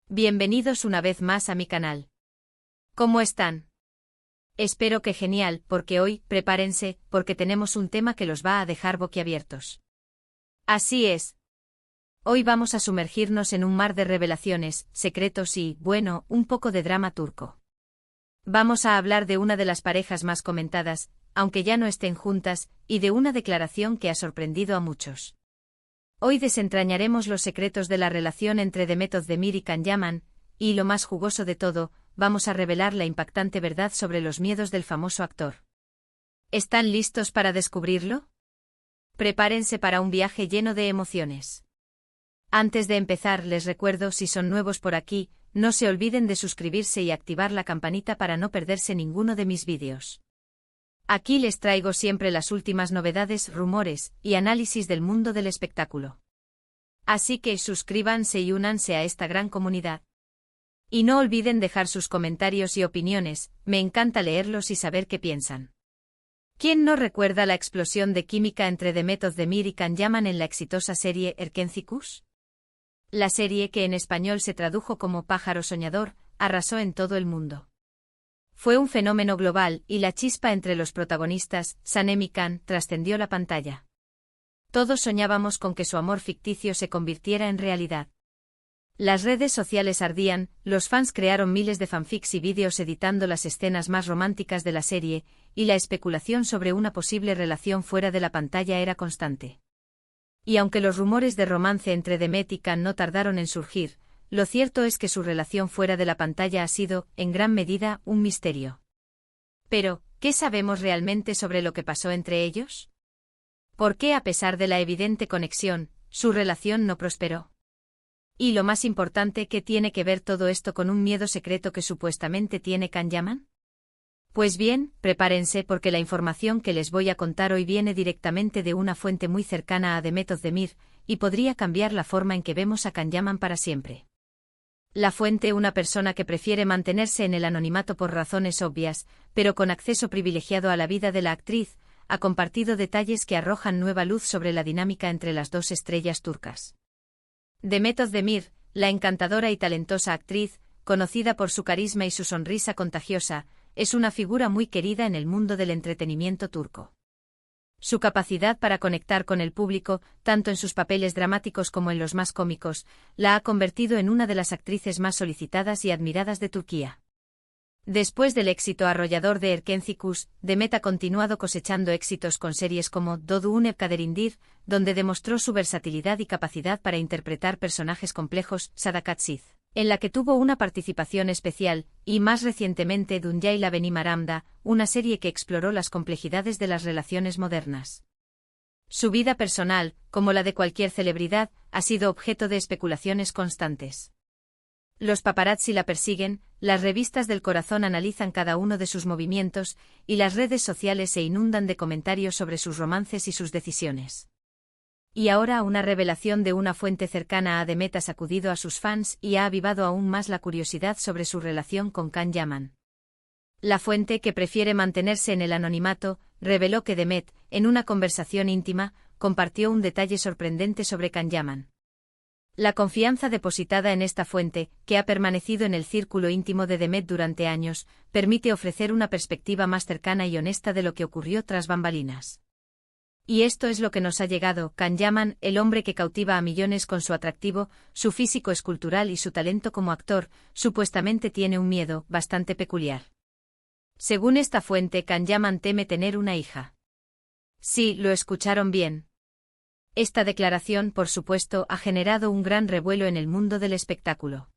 Bienvenidos una vez más a mi canal. ¿Cómo están? Espero que genial, porque hoy, prepárense, porque tenemos un tema que los va a dejar boquiabiertos. Así es. Hoy vamos a sumergirnos en un mar de revelaciones, secretos y, bueno, un poco de drama turco. Vamos a hablar de una de las parejas más comentadas, aunque ya no estén juntas, y de una declaración que ha sorprendido a muchos. Hoy desentrañaremos los secretos de la relación entre Demet Özdemir y Can Yaman, y lo más jugoso de todo, vamos a revelar la impactante verdad sobre los miedos del famoso actor. ¿Están listos para descubrirlo? Prepárense para un viaje lleno de emociones. Antes de empezar, les recuerdo, si son nuevos por aquí, no se olviden de suscribirse y activar la campanita para no perderse ninguno de mis vídeos. Aquí les traigo siempre las últimas novedades, rumores y análisis del mundo del espectáculo. Así que suscríbanse y únanse a esta gran comunidad. Y no olviden dejar sus comentarios y opiniones, me encanta leerlos y saber qué piensan. ¿Quién no recuerda la explosión de química entre Demet Özdemir y Can Yaman en la exitosa serie Erkenci? La serie, que en español se tradujo como Pájaro Soñador, arrasó en todo el mundo. Fue un fenómeno global, y la chispa entre los protagonistas, Sanem y Can, trascendió la pantalla. Todos soñábamos con que su amor ficticio se convirtiera en realidad. Las redes sociales ardían, los fans crearon miles de fanfics y vídeos editando las escenas más románticas de la serie, y la especulación sobre una posible relación fuera de la pantalla era constante. Y aunque los rumores de romance entre Demet y Can no tardaron en surgir, lo cierto es que su relación fuera de la pantalla ha sido, en gran medida, un misterio. Pero, ¿qué sabemos realmente sobre lo que pasó entre ellos? ¿Por qué, a pesar de la evidente conexión, su relación no prosperó? Y lo más importante, ¿qué tiene que ver todo esto con un miedo secreto que supuestamente tiene Can Yaman? Pues bien, prepárense, porque la información que les voy a contar hoy viene directamente de una fuente muy cercana a Demet Özdemir, y podría cambiar la forma en que vemos a Can Yaman para siempre. La fuente, una persona que prefiere mantenerse en el anonimato por razones obvias, pero con acceso privilegiado a la vida de la actriz, ha compartido detalles que arrojan nueva luz sobre la dinámica entre las dos estrellas turcas. Demet Özdemir, la encantadora y talentosa actriz, conocida por su carisma y su sonrisa contagiosa, es una figura muy querida en el mundo del entretenimiento turco. Su capacidad para conectar con el público, tanto en sus papeles dramáticos como en los más cómicos, la ha convertido en una de las actrices más solicitadas y admiradas de Turquía. Después del éxito arrollador de Erkenci, Demet ha continuado cosechando éxitos con series como Doğduğun Ev Kaderindir, donde demostró su versatilidad y capacidad para interpretar personajes complejos, Sadakatsiz, en la que tuvo una participación especial, y más recientemente Dünyayla Benim Aramda, una serie que exploró las complejidades de las relaciones modernas. Su vida personal, como la de cualquier celebridad, ha sido objeto de especulaciones constantes. Los paparazzi la persiguen, las revistas del corazón analizan cada uno de sus movimientos, y las redes sociales se inundan de comentarios sobre sus romances y sus decisiones. Y ahora una revelación de una fuente cercana a Demet ha sacudido a sus fans y ha avivado aún más la curiosidad sobre su relación con Can Yaman. La fuente, que prefiere mantenerse en el anonimato, reveló que Demet, en una conversación íntima, compartió un detalle sorprendente sobre Can Yaman. La confianza depositada en esta fuente, que ha permanecido en el círculo íntimo de Demet durante años, permite ofrecer una perspectiva más cercana y honesta de lo que ocurrió tras bambalinas. Y esto es lo que nos ha llegado: Can Yaman, el hombre que cautiva a millones con su atractivo, su físico escultural y su talento como actor, supuestamente tiene un miedo bastante peculiar. Según esta fuente, Can Yaman teme tener una hija. Sí, lo escucharon bien. Esta declaración, por supuesto, ha generado un gran revuelo en el mundo del espectáculo.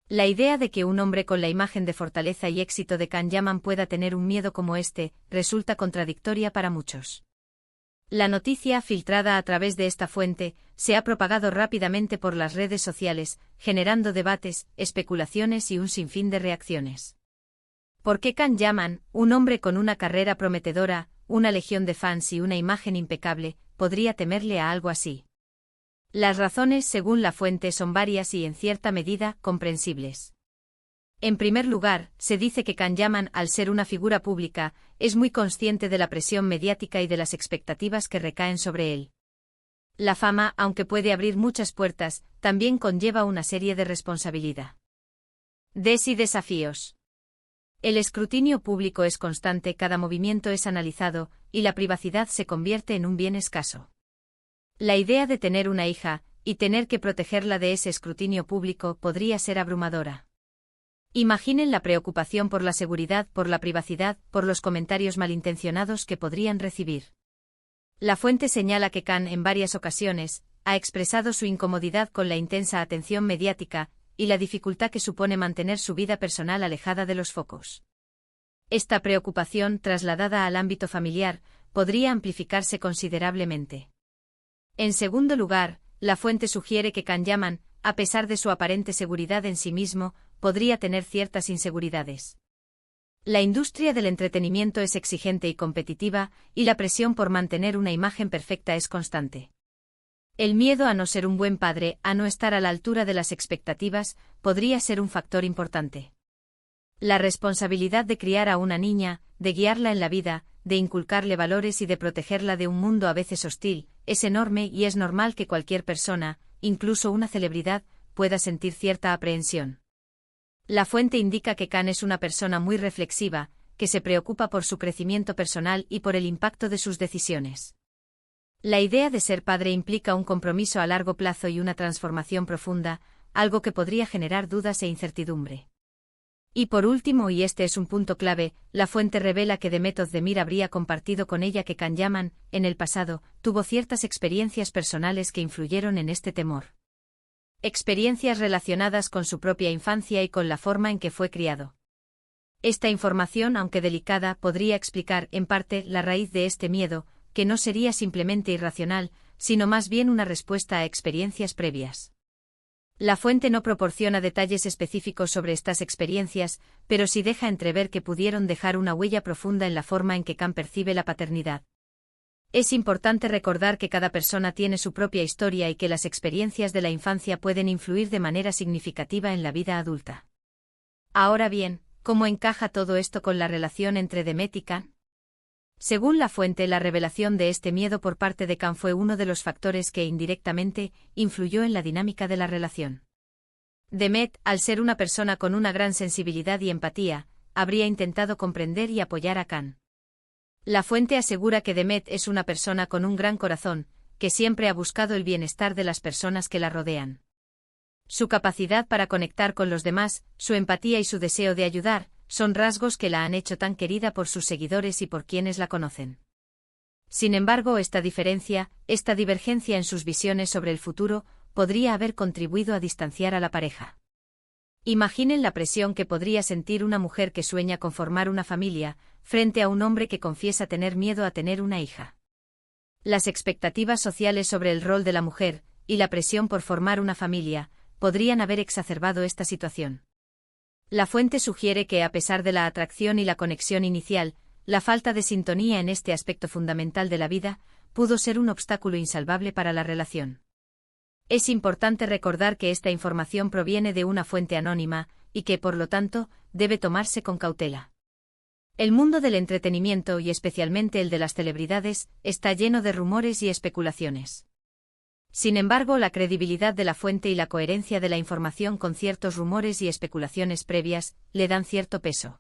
La idea de que un hombre con la imagen de fortaleza y éxito de Can Yaman pueda tener un miedo como este, resulta contradictoria para muchos. La noticia, filtrada a través de esta fuente, se ha propagado rápidamente por las redes sociales, generando debates, especulaciones y un sinfín de reacciones. ¿Por qué Can Yaman, un hombre con una carrera prometedora, una legión de fans y una imagen impecable, podría temerle a algo así? Las razones, según la fuente, son varias y en cierta medida comprensibles. En primer lugar, se dice que Can Yaman, al ser una figura pública, es muy consciente de la presión mediática y de las expectativas que recaen sobre él. La fama, aunque puede abrir muchas puertas, también conlleva una serie de responsabilidad. Y desafíos. El escrutinio público es constante, cada movimiento es analizado, y la privacidad se convierte en un bien escaso. La idea de tener una hija, y tener que protegerla de ese escrutinio público, podría ser abrumadora. Imaginen la preocupación por la seguridad, por la privacidad, por los comentarios malintencionados que podrían recibir. La fuente señala que Khan, en varias ocasiones, ha expresado su incomodidad con la intensa atención mediática y la dificultad que supone mantener su vida personal alejada de los focos. Esta preocupación, trasladada al ámbito familiar, podría amplificarse considerablemente. En segundo lugar, la fuente sugiere que Can Yaman, a pesar de su aparente seguridad en sí mismo, podría tener ciertas inseguridades. La industria del entretenimiento es exigente y competitiva, y la presión por mantener una imagen perfecta es constante. El miedo a no ser un buen padre, a no estar a la altura de las expectativas, podría ser un factor importante. La responsabilidad de criar a una niña, de guiarla en la vida, de inculcarle valores y de protegerla de un mundo a veces hostil, es enorme y es normal que cualquier persona, incluso una celebridad, pueda sentir cierta aprehensión. La fuente indica que Khan es una persona muy reflexiva, que se preocupa por su crecimiento personal y por el impacto de sus decisiones. La idea de ser padre implica un compromiso a largo plazo y una transformación profunda, algo que podría generar dudas e incertidumbre. Y por último, y este es un punto clave, la fuente revela que Demet Özdemir habría compartido con ella que Can Yaman, en el pasado, tuvo ciertas experiencias personales que influyeron en este temor. Experiencias relacionadas con su propia infancia y con la forma en que fue criado. Esta información, aunque delicada, podría explicar, en parte, la raíz de este miedo, que no sería simplemente irracional, sino más bien una respuesta a experiencias previas. La fuente no proporciona detalles específicos sobre estas experiencias, pero sí deja entrever que pudieron dejar una huella profunda en la forma en que Khan percibe la paternidad. Es importante recordar que cada persona tiene su propia historia y que las experiencias de la infancia pueden influir de manera significativa en la vida adulta. Ahora bien, ¿cómo encaja todo esto con la relación entre Demet y Khan? Según la fuente, la revelación de este miedo por parte de Khan fue uno de los factores que indirectamente influyó en la dinámica de la relación. Demet, al ser una persona con una gran sensibilidad y empatía, habría intentado comprender y apoyar a Khan. La fuente asegura que Demet es una persona con un gran corazón, que siempre ha buscado el bienestar de las personas que la rodean. Su capacidad para conectar con los demás, su empatía y su deseo de ayudar, son rasgos que la han hecho tan querida por sus seguidores y por quienes la conocen. Sin embargo, esta divergencia en sus visiones sobre el futuro, podría haber contribuido a distanciar a la pareja. Imaginen la presión que podría sentir una mujer que sueña con formar una familia, frente a un hombre que confiesa tener miedo a tener una hija. Las expectativas sociales sobre el rol de la mujer, y la presión por formar una familia, podrían haber exacerbado esta situación. La fuente sugiere que, a pesar de la atracción y la conexión inicial, la falta de sintonía en este aspecto fundamental de la vida, pudo ser un obstáculo insalvable para la relación. Es importante recordar que esta información proviene de una fuente anónima, y que, por lo tanto, debe tomarse con cautela. El mundo del entretenimiento y especialmente el de las celebridades, está lleno de rumores y especulaciones. Sin embargo, la credibilidad de la fuente y la coherencia de la información con ciertos rumores y especulaciones previas, le dan cierto peso.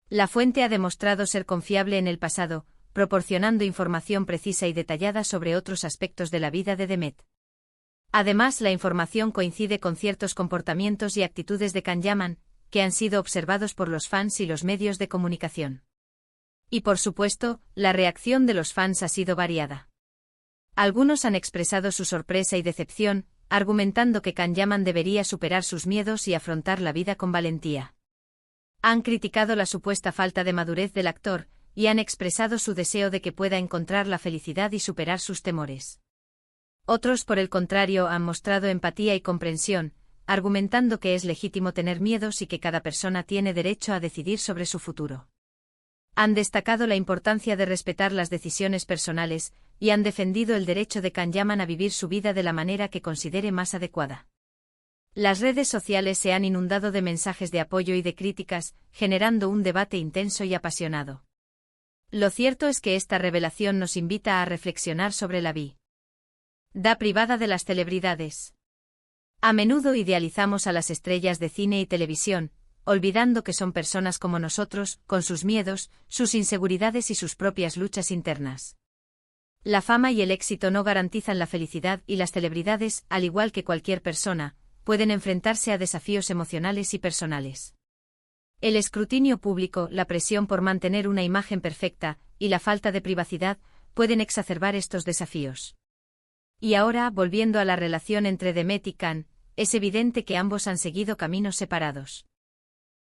La fuente ha demostrado ser confiable en el pasado, proporcionando información precisa y detallada sobre otros aspectos de la vida de Demet. Además, la información coincide con ciertos comportamientos y actitudes de Can Yaman, que han sido observados por los fans y los medios de comunicación. Y por supuesto, la reacción de los fans ha sido variada. Algunos han expresado su sorpresa y decepción, argumentando que Can Yaman debería superar sus miedos y afrontar la vida con valentía. Han criticado la supuesta falta de madurez del actor, y han expresado su deseo de que pueda encontrar la felicidad y superar sus temores. Otros, por el contrario, han mostrado empatía y comprensión, argumentando que es legítimo tener miedos y que cada persona tiene derecho a decidir sobre su futuro. Han destacado la importancia de respetar las decisiones personales, y han defendido el derecho de Can Yaman a vivir su vida de la manera que considere más adecuada. Las redes sociales se han inundado de mensajes de apoyo y de críticas, generando un debate intenso y apasionado. Lo cierto es que esta revelación nos invita a reflexionar sobre la vida. Da privada de las celebridades. A menudo idealizamos a las estrellas de cine y televisión, olvidando que son personas como nosotros, con sus miedos, sus inseguridades y sus propias luchas internas. La fama y el éxito no garantizan la felicidad y las celebridades, al igual que cualquier persona, pueden enfrentarse a desafíos emocionales y personales. El escrutinio público, la presión por mantener una imagen perfecta, y la falta de privacidad, pueden exacerbar estos desafíos. Y ahora, volviendo a la relación entre Demet y Can, es evidente que ambos han seguido caminos separados.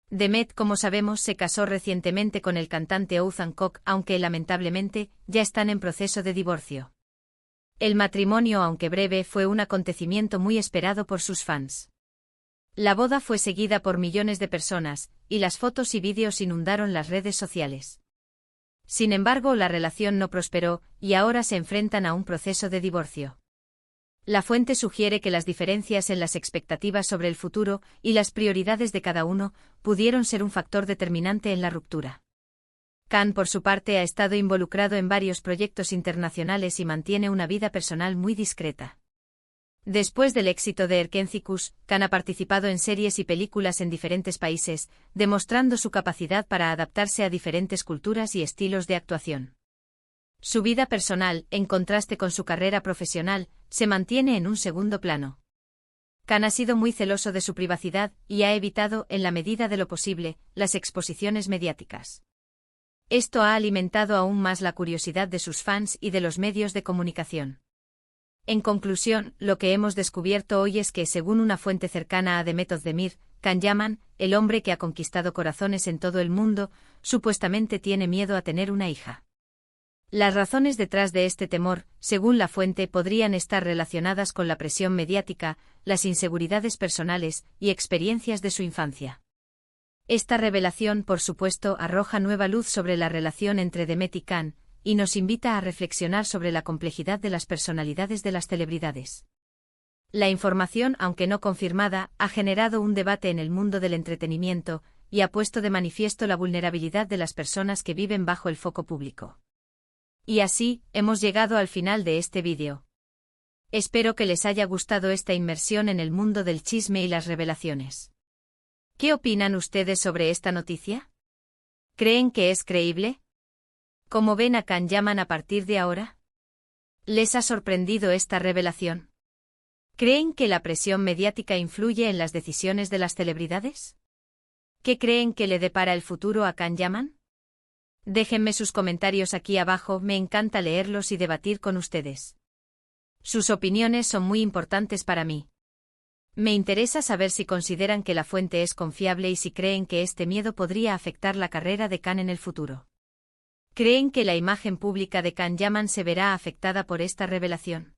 Demet, como sabemos, se casó recientemente con el cantante Ethan Cook, aunque lamentablemente, ya están en proceso de divorcio. El matrimonio, aunque breve, fue un acontecimiento muy esperado por sus fans. La boda fue seguida por millones de personas, y las fotos y vídeos inundaron las redes sociales. Sin embargo, la relación no prosperó, y ahora se enfrentan a un proceso de divorcio. La fuente sugiere que las diferencias en las expectativas sobre el futuro y las prioridades de cada uno pudieron ser un factor determinante en la ruptura. Can, por su parte, ha estado involucrado en varios proyectos internacionales y mantiene una vida personal muy discreta. Después del éxito de Erkencikus, Can ha participado en series y películas en diferentes países, demostrando su capacidad para adaptarse a diferentes culturas y estilos de actuación. Su vida personal, en contraste con su carrera profesional, se mantiene en un segundo plano. Can ha sido muy celoso de su privacidad y ha evitado, en la medida de lo posible, las exposiciones mediáticas. Esto ha alimentado aún más la curiosidad de sus fans y de los medios de comunicación. En conclusión, lo que hemos descubierto hoy es que, según una fuente cercana a Demet Özdemir, Can Yaman, el hombre que ha conquistado corazones en todo el mundo, supuestamente tiene miedo a tener una hija. Las razones detrás de este temor, según la fuente, podrían estar relacionadas con la presión mediática, las inseguridades personales y experiencias de su infancia. Esta revelación, por supuesto, arroja nueva luz sobre la relación entre Demet y Can, y nos invita a reflexionar sobre la complejidad de las personalidades de las celebridades. La información, aunque no confirmada, ha generado un debate en el mundo del entretenimiento, y ha puesto de manifiesto la vulnerabilidad de las personas que viven bajo el foco público. Y así, hemos llegado al final de este vídeo. Espero que les haya gustado esta inmersión en el mundo del chisme y las revelaciones. ¿Qué opinan ustedes sobre esta noticia? ¿Creen que es creíble? ¿Cómo ven a Can Yaman a partir de ahora? ¿Les ha sorprendido esta revelación? ¿Creen que la presión mediática influye en las decisiones de las celebridades? ¿Qué creen que le depara el futuro a Can Yaman? Déjenme sus comentarios aquí abajo, me encanta leerlos y debatir con ustedes. Sus opiniones son muy importantes para mí. Me interesa saber si consideran que la fuente es confiable y si creen que este miedo podría afectar la carrera de Can en el futuro. ¿Creen que la imagen pública de Can Yaman se verá afectada por esta revelación?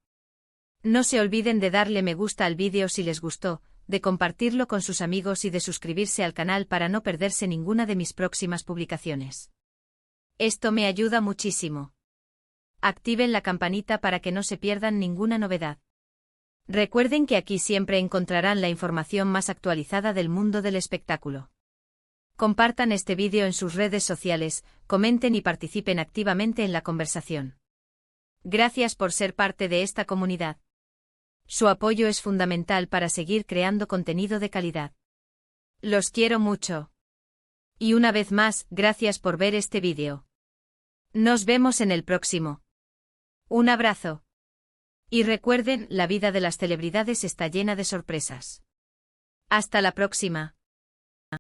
No se olviden de darle me gusta al vídeo si les gustó, de compartirlo con sus amigos y de suscribirse al canal para no perderse ninguna de mis próximas publicaciones. Esto me ayuda muchísimo. Activen la campanita para que no se pierdan ninguna novedad. Recuerden que aquí siempre encontrarán la información más actualizada del mundo del espectáculo. Compartan este vídeo en sus redes sociales, comenten y participen activamente en la conversación. Gracias por ser parte de esta comunidad. Su apoyo es fundamental para seguir creando contenido de calidad. Los quiero mucho. Y una vez más, gracias por ver este vídeo. Nos vemos en el próximo. Un abrazo. Y recuerden, la vida de las celebridades está llena de sorpresas. Hasta la próxima.